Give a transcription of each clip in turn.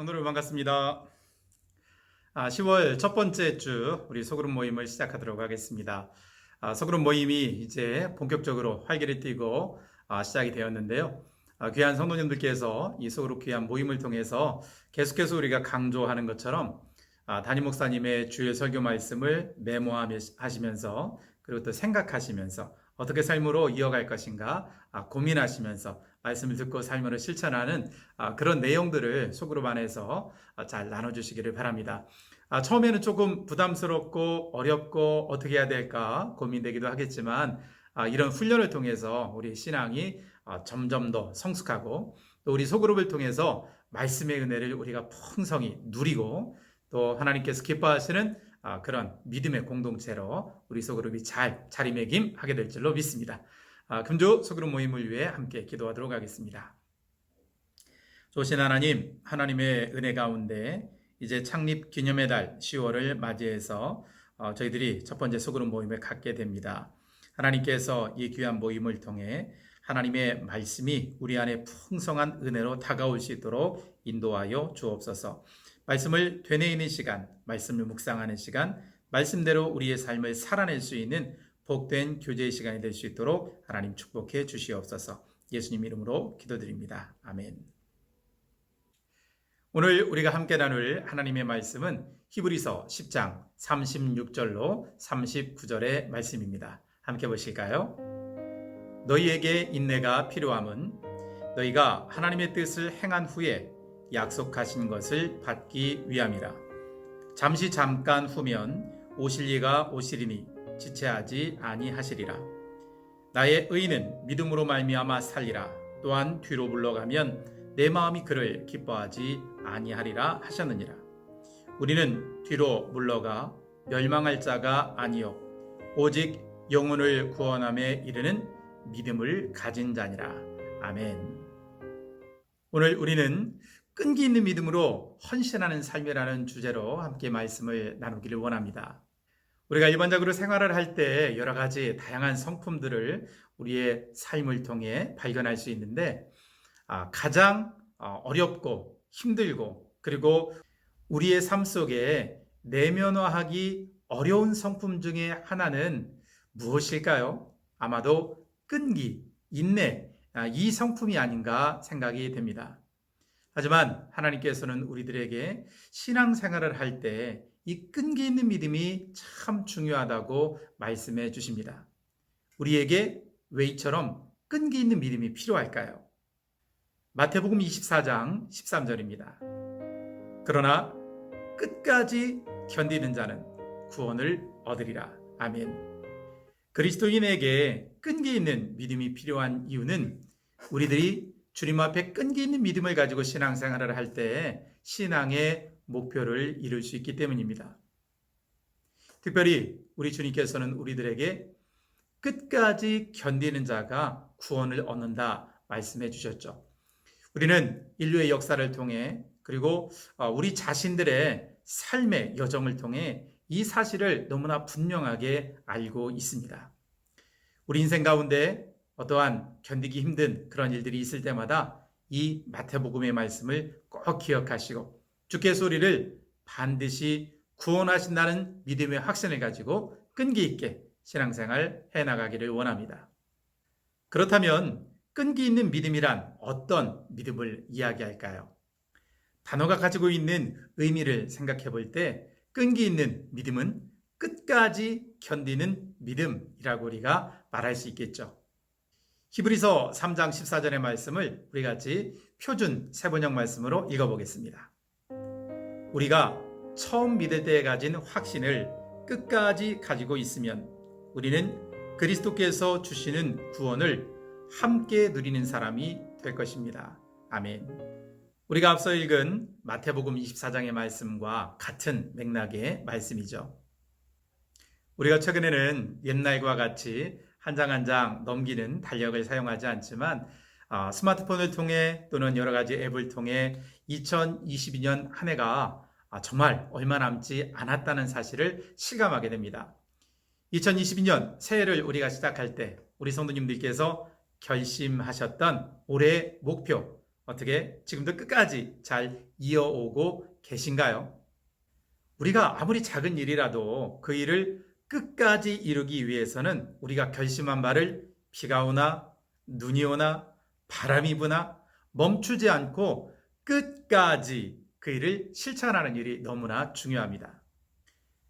성도 여러분 반갑습니다. 10월 첫 번째 주 우리 소그룹 모임을 시작하도록 하겠습니다. 소그룹 모임이 이제 본격적으로 활기를 띠고 시작이 되었는데요. 귀한 성도님들께서 이 소그룹 귀한 모임을 통해서 계속해서 우리가 강조하는 것처럼 담임 목사님의 주일 설교 말씀을 메모하시면서 그리고 또 생각하시면서 어떻게 삶으로 이어갈 것인가 고민하시면서 말씀을 듣고 삶으로 실천하는 그런 내용들을 소그룹 안에서 잘 나눠주시기를 바랍니다. 처음에는 조금 부담스럽고 어렵고 어떻게 해야 될까 고민되기도 하겠지만 이런 훈련을 통해서 우리 신앙이 점점 더 성숙하고 또 우리 소그룹을 통해서 말씀의 은혜를 우리가 풍성히 누리고 또 하나님께서 기뻐하시는 그런 믿음의 공동체로 우리 소그룹이 잘 자리매김하게 될 줄로 믿습니다. 금주 소그룹 모임을 위해 함께 기도하도록 하겠습니다. 좋으신 하나님, 하나님의 은혜 가운데 이제 창립 기념의 달 10월을 맞이해서 저희들이 첫 번째 소그룹 모임을 갖게 됩니다. 하나님께서 이 귀한 모임을 통해 하나님의 말씀이 우리 안에 풍성한 은혜로 다가올 수 있도록 인도하여 주옵소서. 말씀을 되뇌이는 시간, 말씀을 묵상하는 시간, 말씀대로 우리의 삶을 살아낼 수 있는 복된 교제의 시간이 될 수 있도록 하나님 축복해 주시옵소서. 예수님 이름으로 기도드립니다. 아멘. 오늘 우리가 함께 나눌 하나님의 말씀은 히브리서 10장 36절로 39절의 말씀입니다. 함께 보실까요? 너희에게 인내가 필요함은 너희가 하나님의 뜻을 행한 후에 약속하신 것을 받기 위함이라. 잠깐 후면 오실 이가 오시리니 지체하지 아니하시리라. 나의 의인은 믿음으로 말미암아 살리라. 또한 뒤로 물러가면 내 마음이 그를 기뻐하지 아니하리라 하셨느니라. 우리는 뒤로 물러가 멸망할 자가 아니요 오직 영혼을 구원함에 이르는 믿음을 가진 자니라. 아멘. 오늘 우리는 끈기 있는 믿음으로 헌신하는 삶이라는 주제로 함께 말씀을 나누기를 원합니다. 우리가 일반적으로 생활을 할 때 여러 가지 다양한 성품들을 우리의 삶을 통해 발견할 수 있는데 가장 어렵고 힘들고 그리고 우리의 삶 속에 내면화하기 어려운 성품 중에 하나는 무엇일까요? 아마도 끈기, 인내, 이 성품이 아닌가 생각이 됩니다. 하지만 하나님께서는 우리들에게 신앙생활을 할 때 이 끈기 있는 믿음이 참 중요하다고 말씀해 주십니다. 우리에게 왜 이처럼 끈기 있는 믿음이 필요할까요? 마태복음 24장 13절입니다. 그러나 끝까지 견디는 자는 구원을 얻으리라. 아멘. 그리스도인에게 끈기 있는 믿음이 필요한 이유는 우리들이 주님 앞에 끈기 있는 믿음을 가지고 신앙생활을 할 때 신앙의 목표를 이룰 수 있기 때문입니다. 특별히 우리 주님께서는 우리들에게 끝까지 견디는 자가 구원을 얻는다 말씀해 주셨죠. 우리는 인류의 역사를 통해 그리고 우리 자신들의 삶의 여정을 통해 이 사실을 너무나 분명하게 알고 있습니다. 우리 인생 가운데 어떠한 견디기 힘든 그런 일들이 있을 때마다 이 마태복음의 말씀을 꼭 기억하시고 주께 소리를 반드시 구원하신다는 믿음의 확신을 가지고 끈기 있게 신앙생활 해나가기를 원합니다. 그렇다면 끈기 있는 믿음이란 어떤 믿음을 이야기할까요? 단어가 가지고 있는 의미를 생각해 볼 때 끈기 있는 믿음은 끝까지 견디는 믿음이라고 우리가 말할 수 있겠죠. 히브리서 3장 14절의 말씀을 우리 같이 표준 세번역 말씀으로 읽어보겠습니다. 우리가 처음 믿을 때에 가진 확신을 끝까지 가지고 있으면 우리는 그리스도께서 주시는 구원을 함께 누리는 사람이 될 것입니다. 아멘. 우리가 앞서 읽은 마태복음 24장의 말씀과 같은 맥락의 말씀이죠. 우리가 최근에는 옛날과 같이 한 장 한 장 넘기는 달력을 사용하지 않지만 스마트폰을 통해 또는 여러 가지 앱을 통해 2022년 한 해가 정말 얼마 남지 않았다는 사실을 실감하게 됩니다. 2022년 새해를 우리가 시작할 때 우리 성도님들께서 결심하셨던 올해의 목표, 어떻게 지금도 끝까지 잘 이어오고 계신가요? 우리가 아무리 작은 일이라도 그 일을 끝까지 이루기 위해서는 우리가 결심한 바를 비가 오나 눈이 오나 바람이 부나 멈추지 않고 끝까지 그 일을 실천하는 일이 너무나 중요합니다.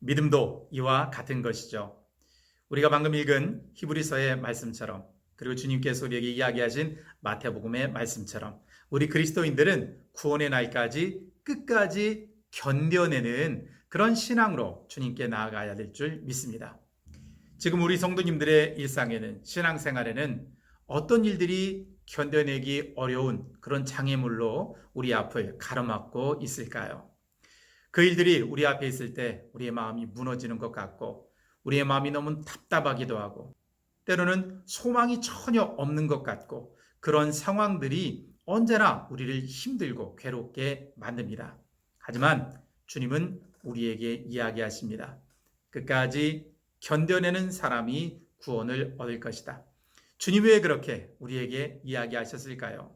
믿음도 이와 같은 것이죠. 우리가 방금 읽은 히브리서의 말씀처럼, 그리고 주님께서 우리에게 이야기하신 마태복음의 말씀처럼 우리 그리스도인들은 구원의 날까지 끝까지 견뎌내는 그런 신앙으로 주님께 나아가야 될 줄 믿습니다. 지금 우리 성도님들의 일상에는, 신앙생활에는 어떤 일들이 견뎌내기 어려운 그런 장애물로 우리 앞을 가로막고 있을까요? 그 일들이 우리 앞에 있을 때 우리의 마음이 무너지는 것 같고, 우리의 마음이 너무 답답하기도 하고, 때로는 소망이 전혀 없는 것 같고, 그런 상황들이 언제나 우리를 힘들고 괴롭게 만듭니다. 하지만 주님은 우리에게 이야기하십니다. 끝까지 견뎌내는 사람이 구원을 얻을 것이다. 주님 왜 그렇게 우리에게 이야기하셨을까요?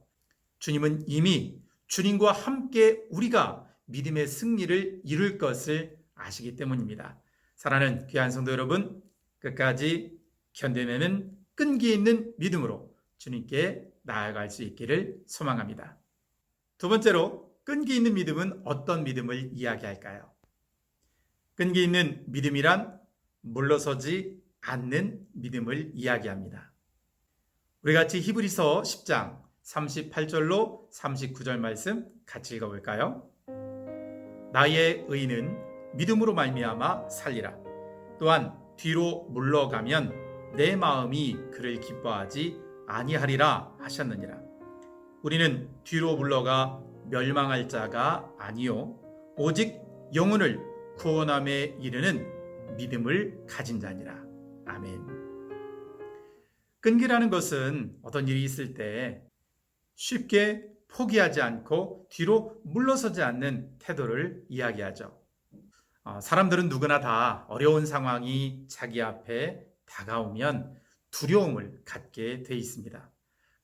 주님은 이미 주님과 함께 우리가 믿음의 승리를 이룰 것을 아시기 때문입니다. 사랑하는 귀한 성도 여러분, 끝까지 견뎌내는 끈기 있는 믿음으로 주님께 나아갈 수 있기를 소망합니다. 두 번째로, 끈기 있는 믿음은 어떤 믿음을 이야기할까요? 끈기 있는 믿음이란 물러서지 않는 믿음을 이야기합니다. 우리 같이 히브리서 10장 38절로 39절 말씀 같이 읽어볼까요? 나의 의는 믿음으로 말미암아 살리라. 또한 뒤로 물러가면 내 마음이 그를 기뻐하지 아니하리라 하셨느니라. 우리는 뒤로 물러가 멸망할 자가 아니요 오직 영혼을 구원함에 이르는 믿음을 가진 자니라. 아멘. 끈기라는 것은 어떤 일이 있을 때 쉽게 포기하지 않고 뒤로 물러서지 않는 태도를 이야기하죠. 사람들은 누구나 다 어려운 상황이 자기 앞에 다가오면 두려움을 갖게 돼 있습니다.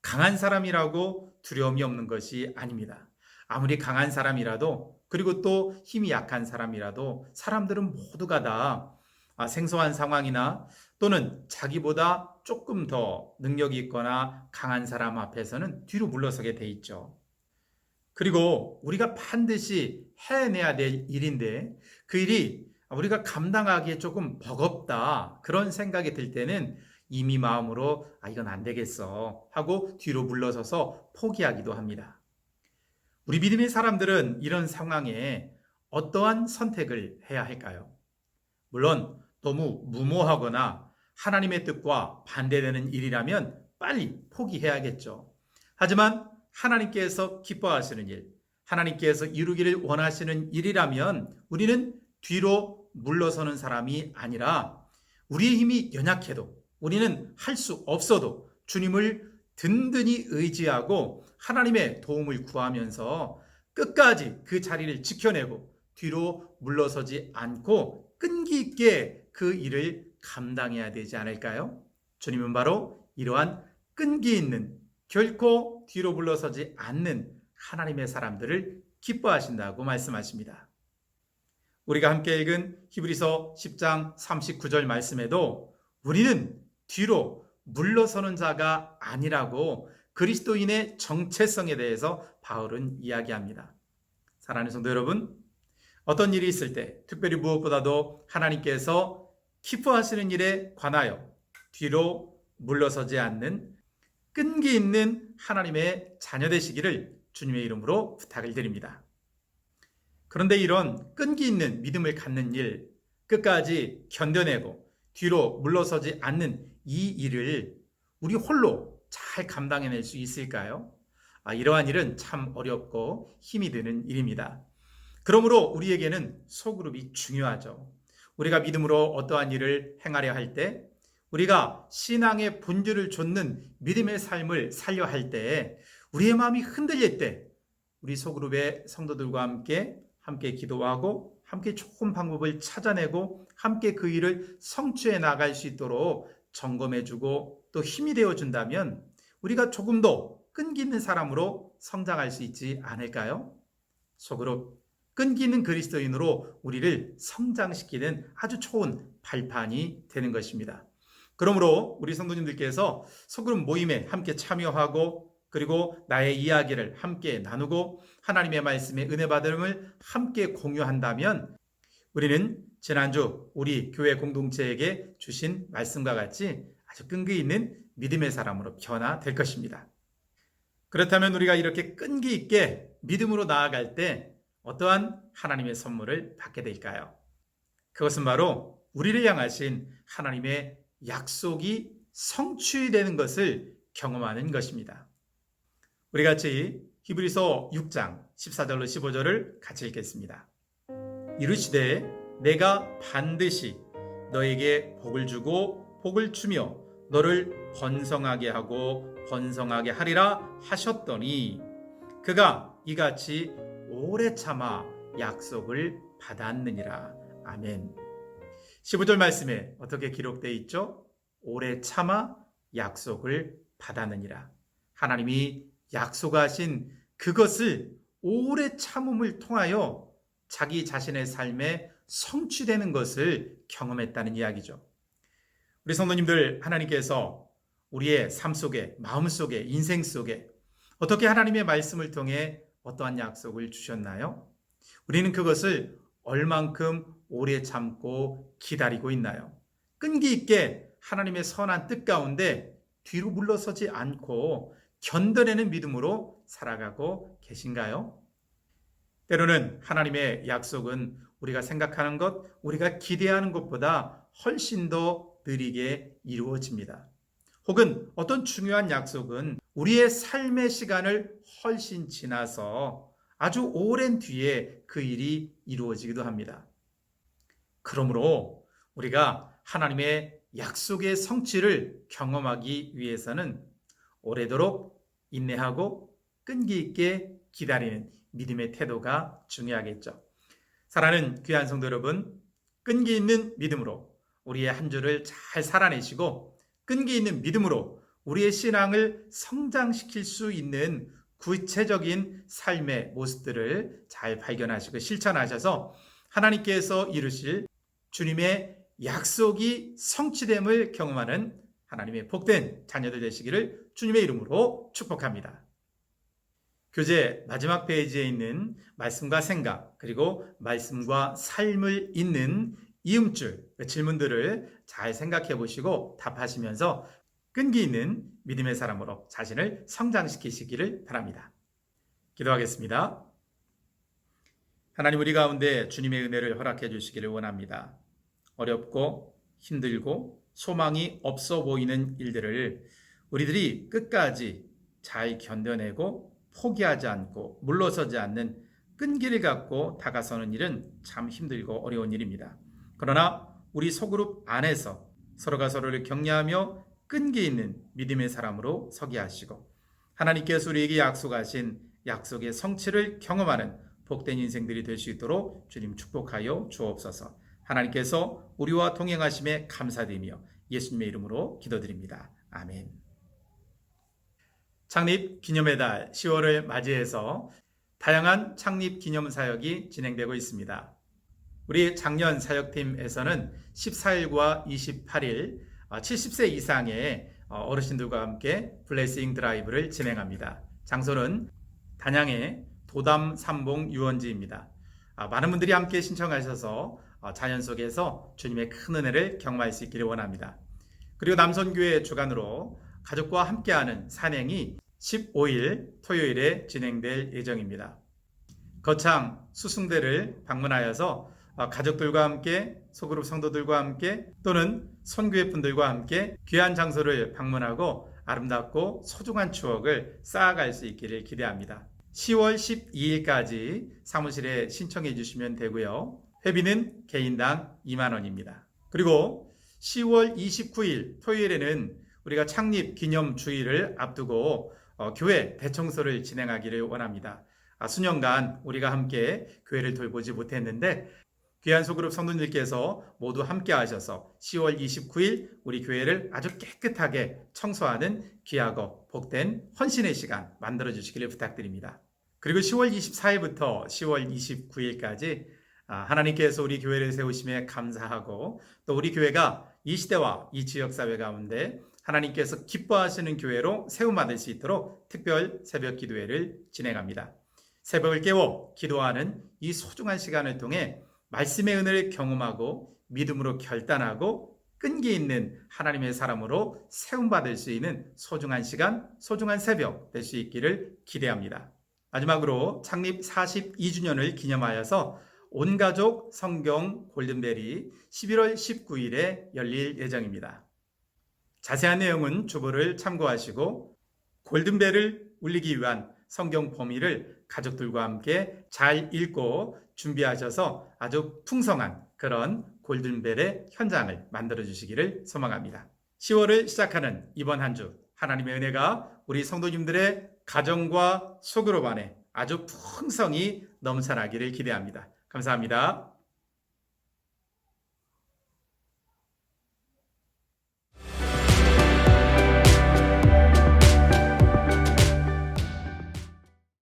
강한 사람이라고 두려움이 없는 것이 아닙니다. 아무리 강한 사람이라도, 그리고 또 힘이 약한 사람이라도 사람들은 모두가 다 생소한 상황이나 또는 자기보다 조금 더 능력이 있거나 강한 사람 앞에서는 뒤로 물러서게 돼 있죠. 그리고 우리가 반드시 해내야 될 일인데 그 일이 우리가 감당하기에 조금 버겁다, 그런 생각이 들 때는 이미 마음으로 이건 안 되겠어 하고 뒤로 물러서서 포기하기도 합니다. 우리 믿음의 사람들은 이런 상황에 어떠한 선택을 해야 할까요? 물론 너무 무모하거나 하나님의 뜻과 반대되는 일이라면 빨리 포기해야겠죠. 하지만 하나님께서 기뻐하시는 일, 하나님께서 이루기를 원하시는 일이라면 우리는 뒤로 물러서는 사람이 아니라, 우리의 힘이 연약해도, 우리는 할 수 없어도 주님을 든든히 의지하고 하나님의 도움을 구하면서 끝까지 그 자리를 지켜내고 뒤로 물러서지 않고 끈기 있게 그 일을 감당해야 되지 않을까요? 주님은 바로 이러한 끈기 있는, 결코 뒤로 물러서지 않는 하나님의 사람들을 기뻐하신다고 말씀하십니다. 우리가 함께 읽은 히브리서 10장 39절 말씀에도 우리는 뒤로 물러서는 자가 아니라고 그리스도인의 정체성에 대해서 바울은 이야기합니다. 사랑하는 성도 여러분, 어떤 일이 있을 때 특별히 무엇보다도 하나님께서 기뻐하시는 일에 관하여 뒤로 물러서지 않는 끈기 있는 하나님의 자녀 되시기를 주님의 이름으로 부탁을 드립니다. 그런데 이런 끈기 있는 믿음을 갖는 일, 끝까지 견뎌내고 뒤로 물러서지 않는 이 일을 우리 홀로 잘 감당해낼 수 있을까요? 이러한 일은 참 어렵고 힘이 드는 일입니다. 그러므로 우리에게는 소그룹이 중요하죠. 우리가 믿음으로 어떠한 일을 행하려 할 때, 우리가 신앙의 본질을 좇는 믿음의 삶을 살려 할 때, 우리의 마음이 흔들릴 때 우리 소그룹의 성도들과 함께 기도하고 함께 좋은 방법을 찾아내고 함께 그 일을 성취해 나갈 수 있도록 점검해주고 또 힘이 되어준다면 우리가 조금 더 끈기 있는 사람으로 성장할 수 있지 않을까요? 소그룹 끈기 있는 그리스도인으로 우리를 성장시키는 아주 좋은 발판이 되는 것입니다. 그러므로 우리 성도님들께서 소그룹 모임에 함께 참여하고 그리고 나의 이야기를 함께 나누고 하나님의 말씀에 은혜 받음을 함께 공유한다면 우리는 지난주 우리 교회 공동체에게 주신 말씀과 같이 아주 끈기 있는 믿음의 사람으로 변화될 것입니다. 그렇다면 우리가 이렇게 끈기 있게 믿음으로 나아갈 때 어떠한 하나님의 선물을 받게 될까요? 그것은 바로 우리를 향하신 하나님의 약속이 성취되는 것을 경험하는 것입니다. 우리 같이 히브리서 6장 14절로 15절을 같이 읽겠습니다. 이르시되 내가 반드시 너에게 복을 주고 복을 주며 너를 번성하게 하고 번성하게 하리라 하셨더니 그가 이같이 오래 참아 약속을 받았느니라. 아멘. 15절 말씀에 어떻게 기록되어 있죠? 오래 참아 약속을 받았느니라. 하나님이 약속하신 그것을 오래 참음을 통하여 자기 자신의 삶에 성취되는 것을 경험했다는 이야기죠. 우리 성도님들, 하나님께서 우리의 삶 속에, 마음 속에, 인생 속에 어떻게 하나님의 말씀을 통해 어떠한 약속을 주셨나요? 우리는 그것을 얼만큼 오래 참고 기다리고 있나요? 끈기 있게 하나님의 선한 뜻 가운데 뒤로 물러서지 않고 견뎌내는 믿음으로 살아가고 계신가요? 때로는 하나님의 약속은 우리가 생각하는 것, 우리가 기대하는 것보다 훨씬 더 느리게 이루어집니다. 혹은 어떤 중요한 약속은 우리의 삶의 시간을 훨씬 지나서 아주 오랜 뒤에 그 일이 이루어지기도 합니다. 그러므로 우리가 하나님의 약속의 성취를 경험하기 위해서는 오래도록 인내하고 끈기 있게 기다리는 믿음의 태도가 중요하겠죠. 사랑하는 귀한 성도 여러분, 끈기 있는 믿음으로 우리의 한 주를 잘 살아내시고 끈기 있는 믿음으로 우리의 신앙을 성장시킬 수 있는 구체적인 삶의 모습들을 잘 발견하시고 실천하셔서 하나님께서 이루실 주님의 약속이 성취됨을 경험하는 하나님의 복된 자녀들 되시기를 주님의 이름으로 축복합니다. 교재 마지막 페이지에 있는 말씀과 생각 그리고 말씀과 삶을 잇는 이음줄 질문들을 잘 생각해 보시고 답하시면서 끈기 있는 믿음의 사람으로 자신을 성장시키시기를 바랍니다. 기도하겠습니다. 하나님, 우리 가운데 주님의 은혜를 허락해 주시기를 원합니다. 어렵고 힘들고 소망이 없어 보이는 일들을 우리들이 끝까지 잘 견뎌내고 포기하지 않고 물러서지 않는 끈기를 갖고 다가서는 일은 참 힘들고 어려운 일입니다. 그러나 우리 소그룹 안에서 서로가 서로를 격려하며 끈기 있는 믿음의 사람으로 서게 하시고 하나님께서 우리에게 약속하신 약속의 성취를 경험하는 복된 인생들이 될 수 있도록 주님 축복하여 주옵소서. 하나님께서 우리와 동행하심에 감사드리며 예수님의 이름으로 기도드립니다. 아멘. 창립 기념의 달 10월을 맞이해서 다양한 창립 기념 사역이 진행되고 있습니다. 우리 작년 사역팀에서는 14일과 28일 70세 이상의 어르신들과 함께 블레싱 드라이브를 진행합니다. 장소는 단양의 도담 삼봉 유원지입니다. 많은 분들이 함께 신청하셔서 자연 속에서 주님의 큰 은혜를 경험할 수 있기를 원합니다. 그리고 남선교회 주관으로 가족과 함께하는 산행이 15일 토요일에 진행될 예정입니다. 거창 수승대를 방문하여서 가족들과 함께 소그룹 성도들과 함께 또는 선교회 분들과 함께 귀한 장소를 방문하고 아름답고 소중한 추억을 쌓아갈 수 있기를 기대합니다. 10월 12일까지 사무실에 신청해 주시면 되고요. 회비는 개인당 2만 원입니다. 그리고 10월 29일 토요일에는 우리가 창립 기념 주일을 앞두고 교회 대청소를 진행하기를 원합니다. 수년간 우리가 함께 교회를 돌보지 못했는데 귀한 소그룹 성도님들께서 모두 함께 하셔서 10월 29일 우리 교회를 아주 깨끗하게 청소하는 귀하고 복된 헌신의 시간 만들어 주시기를 부탁드립니다. 그리고 10월 24일부터 10월 29일까지 하나님께서 우리 교회를 세우심에 감사하고 또 우리 교회가 이 시대와 이 지역사회 가운데 하나님께서 기뻐하시는 교회로 세움받을 수 있도록 특별 새벽 기도회를 진행합니다. 새벽을 깨워 기도하는 이 소중한 시간을 통해 말씀의 은혜를 경험하고 믿음으로 결단하고 끈기 있는 하나님의 사람으로 세움받을 수 있는 소중한 시간, 소중한 새벽 될 수 있기를 기대합니다. 마지막으로 창립 42주년을 기념하여서 온가족 성경 골든벨이 11월 19일에 열릴 예정입니다. 자세한 내용은 주보를 참고하시고 골든벨을 울리기 위한 성경 범위를 가족들과 함께 잘 읽고 준비하셔서 아주 풍성한 그런 골든벨의 현장을 만들어 주시기를 소망합니다. 10월을 시작하는 이번 한 주 하나님의 은혜가 우리 성도님들의 가정과 소그룹 안에 아주 풍성히 넘쳐나기를 기대합니다. 감사합니다.